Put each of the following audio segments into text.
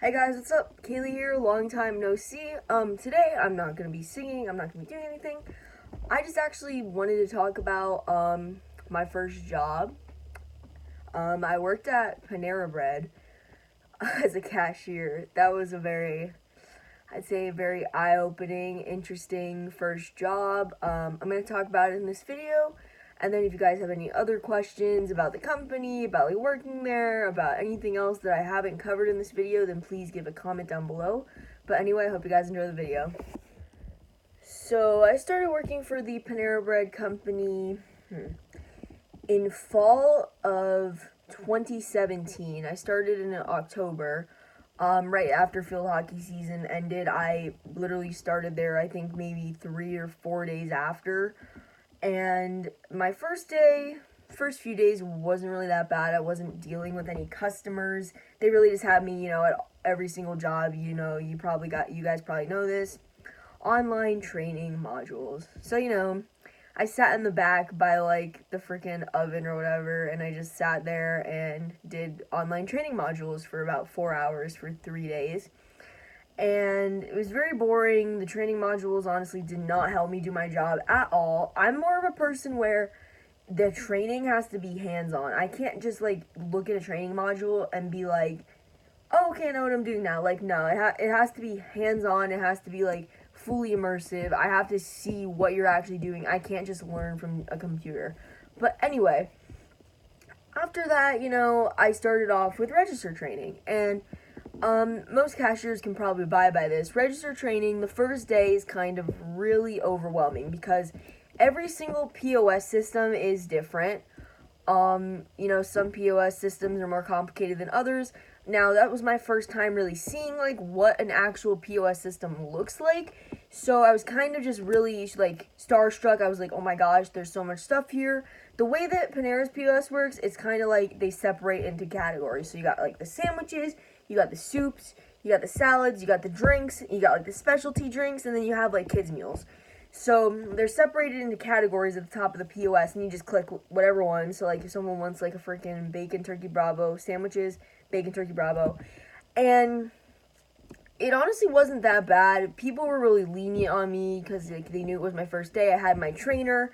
Hey guys, what's up? Kaylee here, long time no see. Today I'm not gonna be singing, I'm not gonna be doing anything. I just actually wanted to talk about my first job. I worked at Panera Bread as a cashier. That was I'd say a very eye-opening, interesting first job. I'm gonna talk about it in this video. And then if you guys have any other questions about the company, about like working there, about anything else that I haven't covered in this video, then please give a comment down below. But anyway, I hope you guys enjoy the video. So I started working for the Panera Bread company in fall of 2017. I started in October, right after field hockey season ended. I literally started there, I think maybe 3 or 4 days after. And my first few days wasn't really that bad. I wasn't dealing with any customers. They really just had me, at every single job, you guys probably know this, online training modules. So, I sat in the back by like the freaking oven or whatever, and I just sat there and did online training modules for about 4 hours for 3 days. And it was very boring. The training modules honestly did not help me do my job at all. I'm more of a person where the training has to be hands-on. I can't just like look at a training module and be like, oh, okay, I know what I'm doing now. Like, no, it has to be hands-on. It has to be like fully immersive. I have to see what you're actually doing. I can't just learn from a computer. But anyway, after that, I started off with register training. And most cashiers can probably abide by this. Register training, the first day is kind of really overwhelming because every single POS system is different. Some POS systems are more complicated than others. Now, that was my first time really seeing, like, what an actual POS system looks like. So I was kind of just really, like, starstruck. I was like, oh my gosh, there's so much stuff here. The way that Panera's POS works, it's kind of like they separate into categories. So you got, like, the sandwiches, you got the soups, you got the salads, you got the drinks, you got, like, the specialty drinks, and then you have, like, kids' meals. So they're separated into categories at the top of the POS, and you just click whatever one. So, like, if someone wants, like, a freaking bacon turkey bravo sandwiches, bacon turkey bravo. And it honestly wasn't that bad. People were really lenient on me because like, they knew it was my first day. I had my trainer.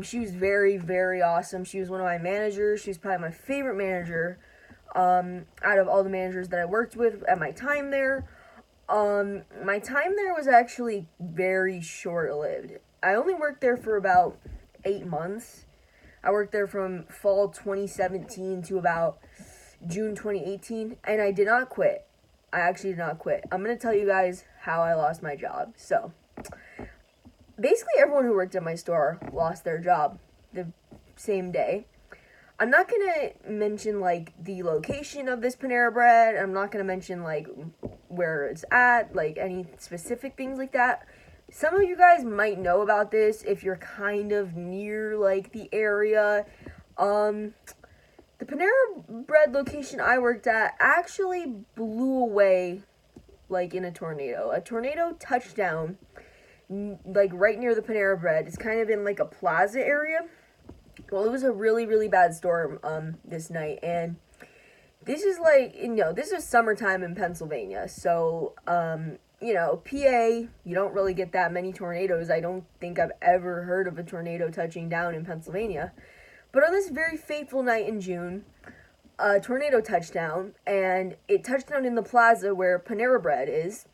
She was very, very awesome. She was one of my managers. She was probably my favorite manager out of all the managers that I worked with at my time there. My time there was actually very short-lived. I only worked there for about 8 months. I worked there from fall 2017 to about June 2018, and I did not quit. I actually did not quit. I'm going to tell you guys how I lost my job. So, basically everyone who worked at my store lost their job the same day. I'm not going to mention, like, the location of this Panera Bread. I'm not going to mention, like, where it's at, like, any specific things like that. Some of you guys might know about this if you're kind of near, like, the area. The Panera Bread location I worked at actually blew away, like, in a tornado. A tornado touched down, like, right near the Panera Bread. It's kind of in, like, a plaza area. Well, it was a really, really bad storm, this night, and this is, like, this is summertime in Pennsylvania, so, PA, you don't really get that many tornadoes. I don't think I've ever heard of a tornado touching down in Pennsylvania. But on this very fateful night in June, a tornado touched down, and it touched down in the plaza where Panera Bread is.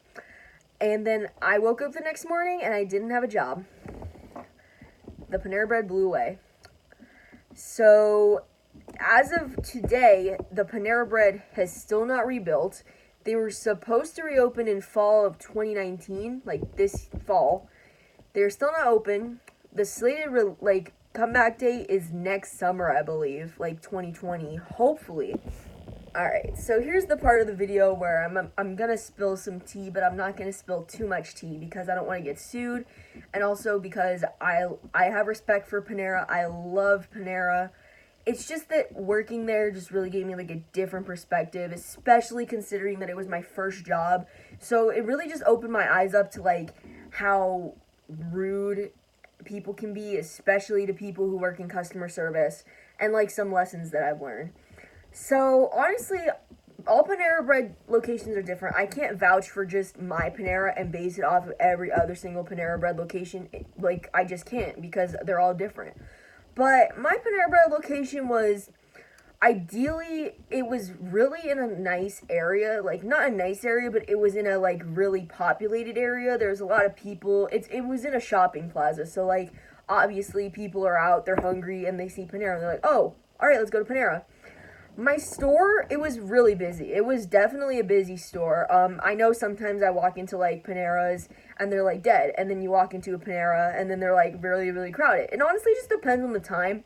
And then I woke up the next morning, and I didn't have a job. The Panera Bread blew away. So, as of today, the Panera Bread has still not rebuilt. They were supposed to reopen in fall of 2019, like this fall. They're still not open. The slated, comeback date is next summer, I believe, like 2020, hopefully. Alright, so here's the part of the video where I'm gonna spill some tea, but I'm not gonna spill too much tea because I don't want to get sued, and also because I have respect for Panera. I love Panera. It's just that working there just really gave me, like, a different perspective, especially considering that it was my first job. So it really just opened my eyes up to, like, how rude people can be, especially to people who work in customer service, and, like, some lessons that I've learned. So, honestly, all Panera Bread locations are different. I can't vouch for just my Panera and base it off of every other single Panera Bread location. Like, I just can't because they're all different. But my Panera Bread location was ideally, it was really in a nice area. Like, not a nice area, but it was in a like really populated area. There's a lot of people. It was in a shopping plaza. So like obviously people are out, they're hungry, and they see Panera and they're like, oh, all right, let's go to Panera. My store, it was really busy. It was definitely a busy store. I know sometimes I walk into like Paneras and they're like dead, and then you walk into a Panera and then they're like really, really crowded. It honestly just depends on the time.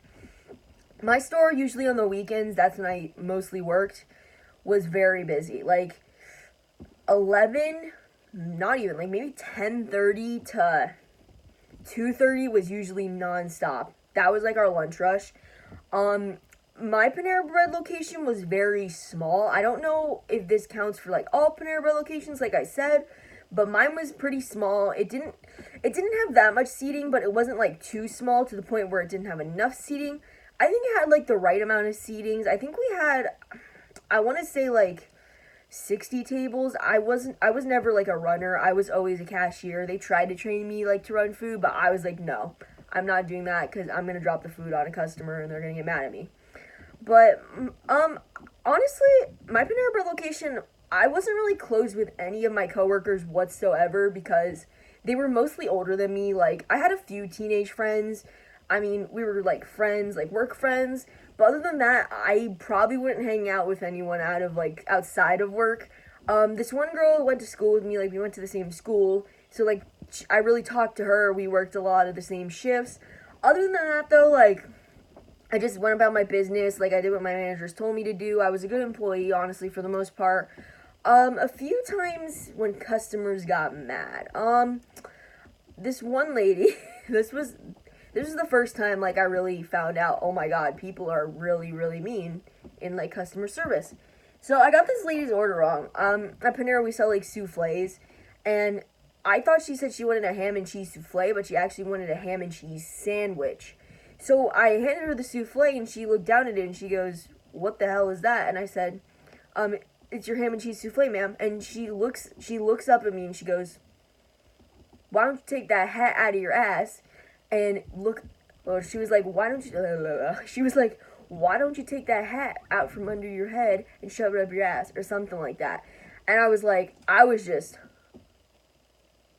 My store, usually on the weekends, that's when I mostly worked, was very busy. Like 11, not even, like maybe 10:30 to 2:30 was usually nonstop. That was like our lunch rush. Um, my Panera Bread location was very small. I don't know if this counts for like all Panera Bread locations, like I said, but mine was pretty small. It didn't have that much seating, but it wasn't like too small to the point where it didn't have enough seating. I think it had like the right amount of seatings. I think we had, I want to say like 60 tables. I was never like a runner. I was always a cashier. They tried to train me like to run food, but I was like, no, I'm not doing that because I'm gonna drop the food on a customer and they're gonna get mad at me. But honestly, my Panera Bread location, I wasn't really close with any of my coworkers whatsoever because they were mostly older than me. Like I had a few teenage friends. I mean, we were like friends, like work friends. But other than that, I probably wouldn't hang out with anyone out of like outside of work. This one girl went to school with me. Like we went to the same school, so like I really talked to her. We worked a lot of the same shifts. Other than that, though, like I just went about my business. Like I did what my managers told me to do. I was a good employee, honestly, for the most part. A few times when customers got mad. This one lady, this was the first time like I really found out, oh my god, people are really, really mean in like customer service. So I got this lady's order wrong. At Panera we sell like souffles, and I thought she said she wanted a ham and cheese souffle, but she actually wanted a ham and cheese sandwich. So I handed her the souffle and she looked down at it and she goes, "What the hell is that?" And I said, "It's your ham and cheese souffle, ma'am." And she looks up at me and she goes, "Why don't you take that hat out of your ass and look?" Well, she was like, "Why don't you?" She was like, "Why don't you take that hat out from under your head and shove it up your ass," or something like that. And I was like, I was just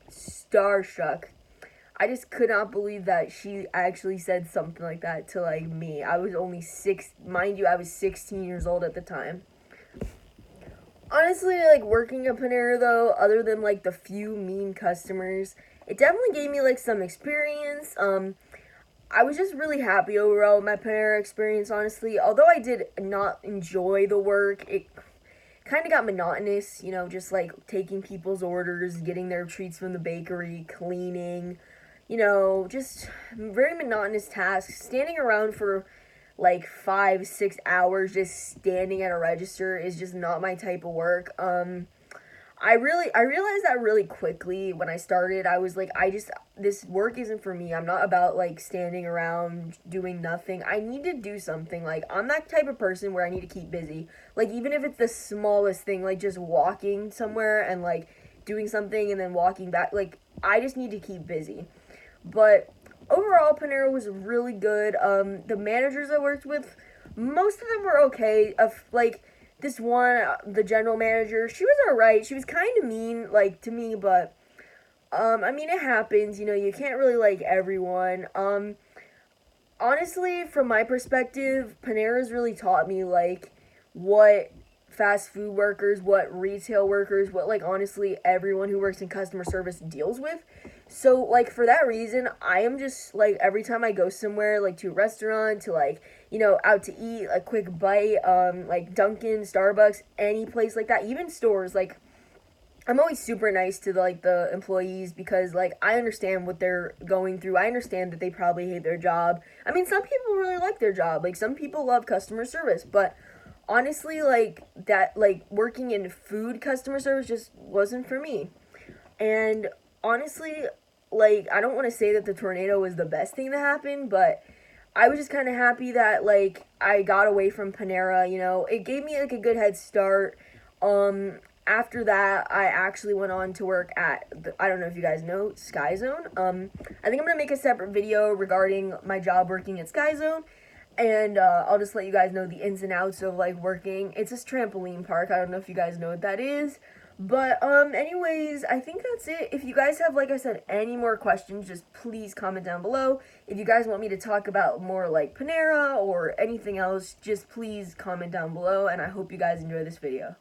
starstruck. I just could not believe that she actually said something like that to like me. I was only mind you, I was 16 years old at the time. Honestly, like working at Panera though, other than like the few mean customers, it definitely gave me like some experience. I was just really happy overall with my Panera experience, honestly. Although I did not enjoy the work, it kind of got monotonous, just like taking people's orders, getting their treats from the bakery, cleaning, just very monotonous tasks. Standing around for like 5-6 hours just standing at a register is just not my type of work. I realized that really quickly when I started. I was like, this work isn't for me. I'm not about like standing around doing nothing. I need to do something. Like I'm that type of person where I need to keep busy. Like even if it's the smallest thing, like just walking somewhere and like doing something and then walking back, like I just need to keep busy. But overall, Panera was really good. The managers I worked with, most of them were okay. Like this one, the general manager, she was alright. She was kind of mean, like to me, but I mean it happens. You can't really like everyone. Honestly, from my perspective, Panera's really taught me like what fast food workers, what retail workers, what like honestly everyone who works in customer service deals with. So like for that reason, I am just like every time I go somewhere, like to a restaurant, to like, out to eat, a quick bite, like Dunkin', Starbucks, any place like that, even stores, like I'm always super nice to the employees because like I understand what they're going through. I understand that they probably hate their job. I mean, some people really like their job. Like some people love customer service, but honestly, like that, like working in food customer service just wasn't for me. And honestly, like I don't want to say that the tornado was the best thing that happened, but I was just kind of happy that like I got away from Panera. You know, it gave me like a good head start. After that, I actually went on to work at I don't know if you guys know Sky Zone. I think I'm gonna make a separate video regarding my job working at Sky Zone, and I'll just let you guys know the ins and outs of like working. It's this trampoline park. I don't know if you guys know what that is. But anyways, I think that's it. If you guys have, like I said, any more questions, just please comment down below. If you guys want me to talk about more like Panera or anything else, just please comment down below, and I hope you guys enjoy this video.